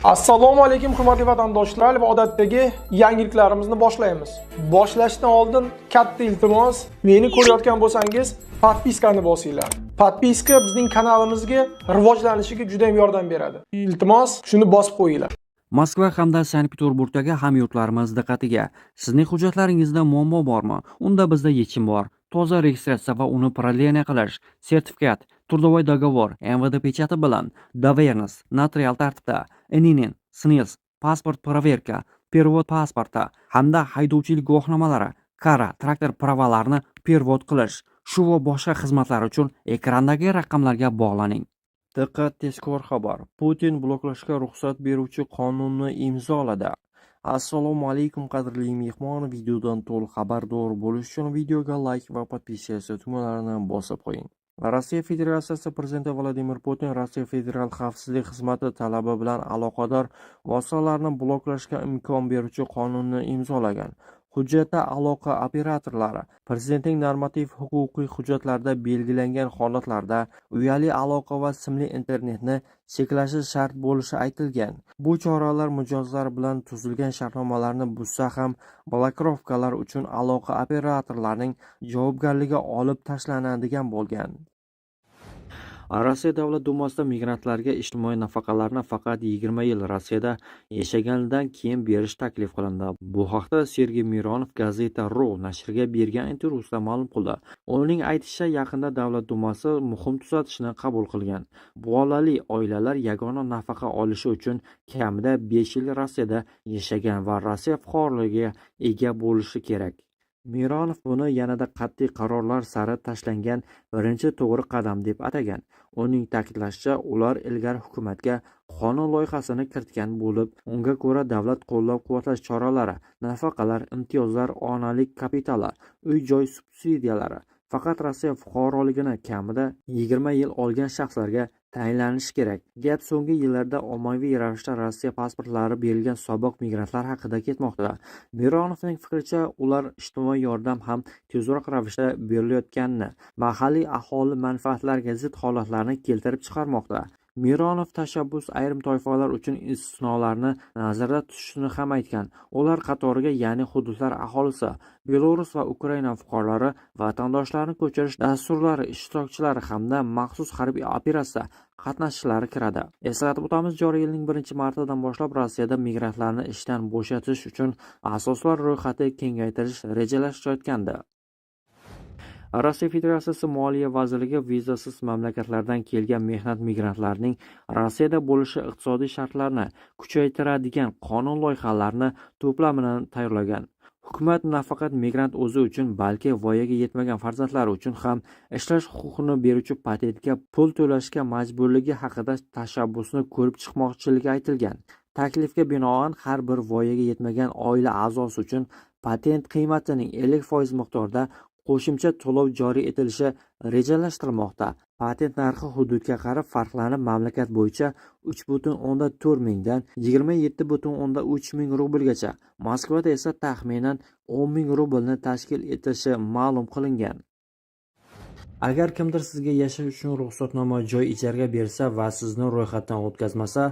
Assalomu alaykum hurmatli vatandoshlar va odatdagi yangiliklarimizni boshlaymiz. Boshlashdan oldin katta iltimos, meni ko'rayotgan bo'lsangiz, podpiskani bosinglar. Podpiska bizning kanalimizga rivojlanishiga juda ham yordam beradi. Iltimos, shuni bosib qo'yinglar. Moskva hamda Sankt-Peterburgdagi hamyurtlarimiz diqqatiga. Sizning hujjatlaringizda muammo bormi? Unda bizda yechim bor. Toza registratsiya va uni продление qilish, sertifikat, трудовой договор, MVD pechati bilan, доверенность, notarial tartibda, ININ, SNILS, pasport proverka, перевод pasporta hamda haydovchilik guvohnomalari, kara, traktor pravalarini перевод qilish, shu va boshqa xizmatlar uchun ekrandagi raqamlarga bog'laning. Diqqat, tezkor xabar. Putin bloklashga ruxsat beruvchi qonunni imzoladi. Assalomu alaykum qadrli mehmon, videodan to'liq xabardor bo'lish uchun videoga like va podpiskatsiya tugmalarini bosib qo'ying. Rossiya Federatsiyasi prezidenti Vladimir Putin Rossiya Federal xavfsizlik xizmati talabi bilan aloqador vositalarni bloklashga imkon beruvchi qonunni imzolagan. Hujjatda aloqa operatorlari prezidentning normativ-huquqiy hujjatlarida belgilangan holatlarda uyali aloqa va simli internetni cheklashi shart bo'lishi aytilgan. Bu choralar mijozlar bilan tuzilgan shartnomalarni buzsa ham blokirovkalar uchun aloqa operatorlarining javobgarligi olib tashlanadigan bo'lgan. Rossiya Davlat Dumasida migrantlarga ijtimoiy nafaqalarni faqat 20 yil Rossiyada yashaganidan keyin berish taklif qilindi. Bu haqda Sergey Mironov Gazeta.ru nashriga bergan intervyusida ma'lum qildi. Uning aytishicha, yaqinda Davlat Dumasi muhim tuzatishni qabul qilgan. Bolali oilalar yagona nafaqa olishi uchun kamida 5 yil Rossiyada yashagan va Rossiya fuqaroligiga ega bo'lishi kerak. Mironov buni yanada qat'iy qarorlar sari tashlangan birinchi to'g'ri qadam deb atagan. Uning ta'kidlashicha, ular ilgari hukumatga qonun loyihasini kiritgan bo'lib, unga ko'ra davlat qo'llab-quvvatlash choralari, nafaqalar, imtiyozlar, onalik kapitali, uy-joy subsidiyalari faqat Rossiya fuqaroligini kamida 20 yil olgan shaxslarga tayinlanishi kerak. Gap so'nggi yillarda ommaviy ravishda Rossiya pasportlari berilgan sobiq migrantlar haqida ketmoqda. Mironovning fikricha, ular ijtimoiy yordam ham tezroq ravishda berilayotganini, mahalliy aholi manfaatlariga zid holatlarni keltirib chiqarmoqda. Mironov tashabbus ayrim toifalar uchun istisnolarni nazarda tutishini ham aytgan. Ular qatoriga, ya'ni hududlar aholisi, Belarus va Ukraina fuqarolari, vatandoshlarni ko'chirish dasturlari ishtirokchilari hamda maxsus harbiy operatsiya qatnashchilari kiradi. Eslatib o'tamiz, joriy yilning 1-martidan boshlab Rossiyada migrantlarni ishdan bo'shatish uchun asoslar ro'yxati kengaytirish rejalashtirilgandi. Rossiya Federatsiyasi Moliya vazirligi vizasiz mamlakatlardan kelgan mehnat migrantlarining Rossiyada bo'lishi iqtisodiy shartlarni kuchaytiradigan qonun loyihalarini to'plamini tayyorlagan. Hukumat nafaqat migrant o'zi uchun, balki voyaga yetmagan farzandlari uchun ham ishlash huquqini beruvchi patentga pul to'lashga majburligi haqida tashabbusni ko'rib chiqmoqchiligi aytilgan. Taklifga binoan har bir voyaga yetmagan oila a'zosi uchun patent qiymatining 50% miqdorida qo'shimcha to'lov joriy etilishi rejalashtirilmoqda. Patent narxi hududga qarab farqlanib, mamlakat bo'yicha 3,4 mingdan 27,3 ming rublgacha, Moskvada esa taxminan 10 ming rublni tashkil etishi ma'lum qilingan. Agar kimdir sizga yashash uchun ruxsatnoma joy ijaraga bersa va sizni ro'yxatdan o'tkazmasa,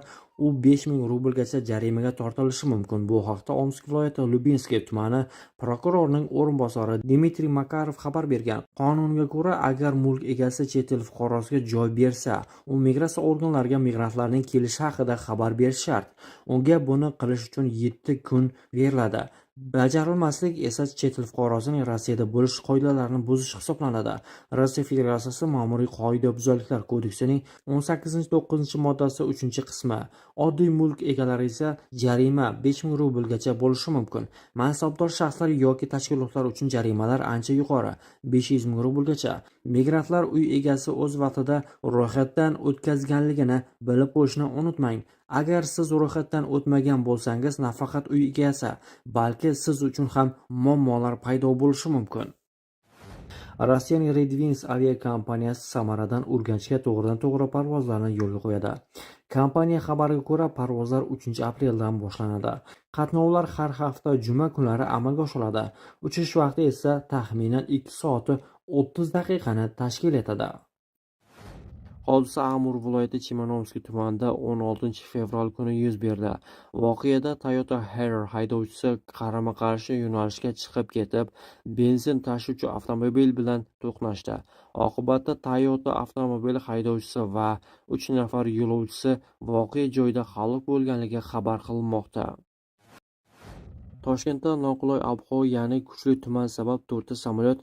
u 5 ming rublgacha jarimaga tortilishi mumkin. Bu haqda Omsk viloyati Lubinskiy tumani prokurorining o'rinbosari Dmitriy Makarov xabar bergan. Qonunga ko'ra, agar mulk egasi chet el fuqarosiga joy bersa, u migratsiya organlariga migrantlarning kelishi haqida xabar berish shart. Unga buni qilish uchun 7 kun beriladi. Bajarilmaslik esa chet el fuqarosining Rossiyada bo'lish qoidalarini buzish hisoblanadi. Rossiya Federatsiyasi Ma'muriy qoidabuzarliklar kodeksining 18.9 moddasi 3-qismi. Oddiy mulk egalari esa jarima 5 ming rublgacha bo'lishi mumkin. Mansabdor shaxslar yoki tashkilotlar uchun jarimalar ancha yuqori, 500 ming rublgacha. Migrantlar uy egasi o'z vaqtida ro'yxatdan o'tkazganligini bilib qo'yishni unutmang. Agar siz ro'yxatdan o'tmagan bo'lsangiz, nafaqat uy egasi, balki siz uchun ham muammolar paydo bo'lishi mumkin. Rossiyaning Red Wings aviakompaniyasi Samaradan Urganchga to'g'ridan-to'g'ri parvozlarni yo'lga qo'yadi. Kompaniya xabariga ko'ra, parvozlar 3-apreldan boshlanadi. Qatnovlar har hafta juma kunlari amalga oshiriladi. Uchish vaqti esa taxminan 2 soat 30 daqiqani tashkil etadi. Hodisa Amur viloyati Chemanovskiy tumanida 16 fevral kuni yuz berdi. Voqeada Toyota Harrier haydovchisi qarama-qarshi yo'nalishga chiqib ketib, benzin tashuvchi avtomobil bilan to'qnashdi. Oqibatda Toyota avtomobili haydovchisi va 3 nafar yo'lovchisi voqea joyida halok bo'lganligi xabar qilinmoqda. Toshkentda noqulay ob-havo, ya'ni kuchli tuman sabab 4 ta samolyot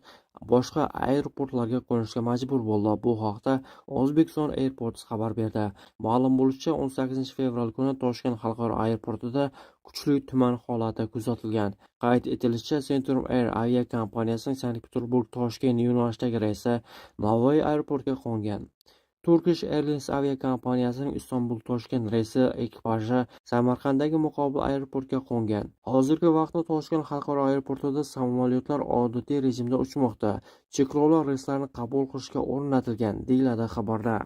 boshqa aeroportlarga qo'nishga majbur bo'ldi. Bu haqda O'zbekiston Airports xabar berdi. Ma'lum bo'lishicha, 18 fevral kuni Toshkent xalqaro aeroportida kuchli tuman holati kuzatilgan. Qayd etilishicha, Centrum Air aviakompaniyasining Sankt-Peterburg-Toshkent yo'nalishidagi reysi Navoiy aeroportiga qo'ngan. Turkish Airlines aviakompaniyasining Istanbul-Toshkent reysi ekipaji Samarqanddagi muqobil aeroportga qo'ngan. Hozirgi vaqtda Toshkent xalqaro aeroportida samolyotlar odatiy rejimda uchmoqda. Cheklovlar reyslarni qabul qilishga o'rnatilgan, deyiladi xabarda.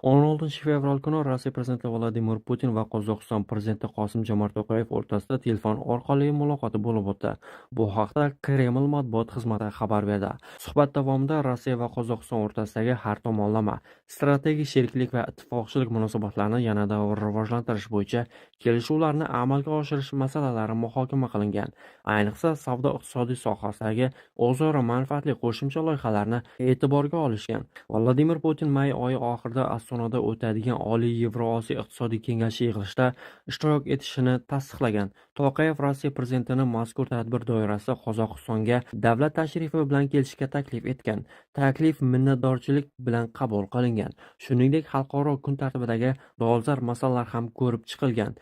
16 fevral kuni Rossiya prezidenti Vladimir Putin va Qozog'iston prezidenti Qosim-Jomart To'qayev o'rtasida telefon orqali muloqoti bo'lib o'tdi. Bu haqda Kreml matbuot xizmati xabar berdi. Suhbat davomida Rossiya va Qozog'iston o'rtasidagi har tomonlama strategik sheriklik va ittifoqchilik munosabatlarini yanada rivojlantirish bo'yicha kelishuvlarni amalga oshirish masalalari muhokama qilingan. Ayniqsa, savdo-iqtisodiy sohasidagi o'zaro manfaatli qo'shimcha loyihalarni e'tiborga olishgan. Vladimir Putin may oyi oxirida Ostonada o'tadigan Oliy Yevroosiyo iqtisodiy kengashi yig'ilishida ishtirok etishini tasdiqlagan. To'qayev Rossiya prezidentini mazkur tadbir doirasida Qozog'istonga davlat tashrifi bilan kelishga taklif etgan. Taklif minnatdorchilik bilan qabul qilingan. Shuningdek, xalqaro kun tartibidagi dolzarb masalalar ham ko'rib chiqilgan.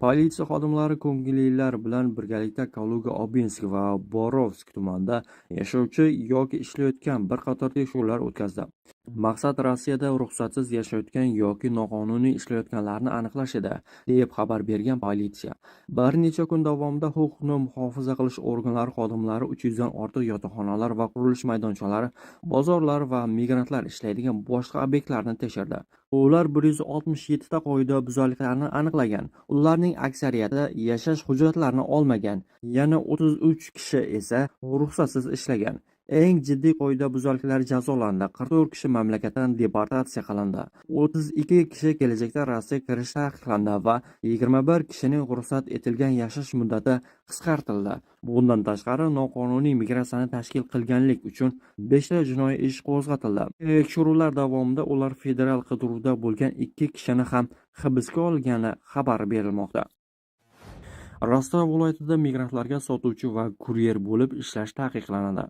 Politsiya xodimlari ko'ngillilar bilan birgalikda Kaluga-Obinsk va Borovsk tumanida yashovchi yoki ishlayotgan bir qator tekshiruvlar o'tkazdi. Maqsad Rossiyada ruxsatsiz yashayotgan yoki noqonuniy ishlayotganlarni aniqlash edi, deb xabar bergan politsiya. Bir necha kun davomida huquqni muhofaza qilish organlari xodimlari 300 dan ortiq yotoqxonalar va qurilish maydonchalari, bozorlar va migrantlar ishlaydigan boshqa obyektlarni tekshirdi. Ular 167 ta qoidabuzarliklarni aniqlagan. Ularning aksariyati yashash hujjatlarini olmagan, yana 33 kishi esa ruxsatsiz ishlagan. Eng jiddiy qoidabuzarliklar jazolandi. 44 kishi mamlakatdan deportatsiya qilindi. 32 kishi kelajakda Rossiyaga kirish taqiqlandi va 21 kishining ruxsat etilgan yashash muddati qisqartirildi. Bundan tashqari, noqonuniy migratsiyani tashkil qilganlik uchun 5 ta jinoiy ish qo'zg'atildi. Tekshiruvlar davomida ular federal qidiruvda bo'lgan 2 kishini ham hibsga olgani xabar berilmoqda. Rostov viloyatida migrantlarga sotuvchi va kuryer bo'lib ishlash taqiqlanadi.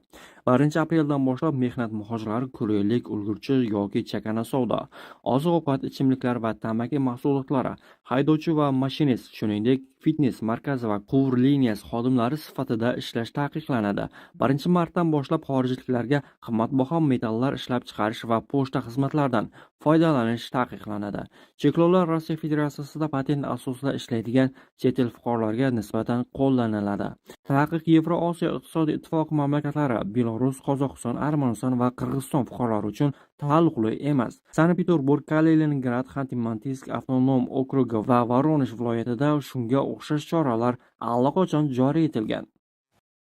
1 apreldan boshlab mehnat muhojirlari kuryerlik, ulgurji yoki chakana savdo, oziq-ovqat, ichimliklar va tamaki mahsulotlari, haydovchi va mashinist, shuningdek fitnes markazi va quvur liniyasi xodimlari sifatida ishlash taqiqlanadi. 1 martdan boshlab xorijliklarga qimmatbaho metallar ishlab chiqarish va pochta xizmatlaridan foydalanish taqiqlanadi. Cheklovlar Rossiya Federatsiyasida patent asosida ishlaydigan chet el fuqarolariga nisbatan qo'llaniladi. Taqiq Yevroosiyo iqtisodiy ittifoqi mamlakatlari Belarus, Qozog'iston, Armaniston va Qirg'iziston fuqarolari uchun taalluqli emas. Sankt-Peterburg, Kaliningrad, Xanti-Mansisk avtonom okrugi va Voronoj viloyatida shunga o'xshash choralar allaqachon joriy etilgan.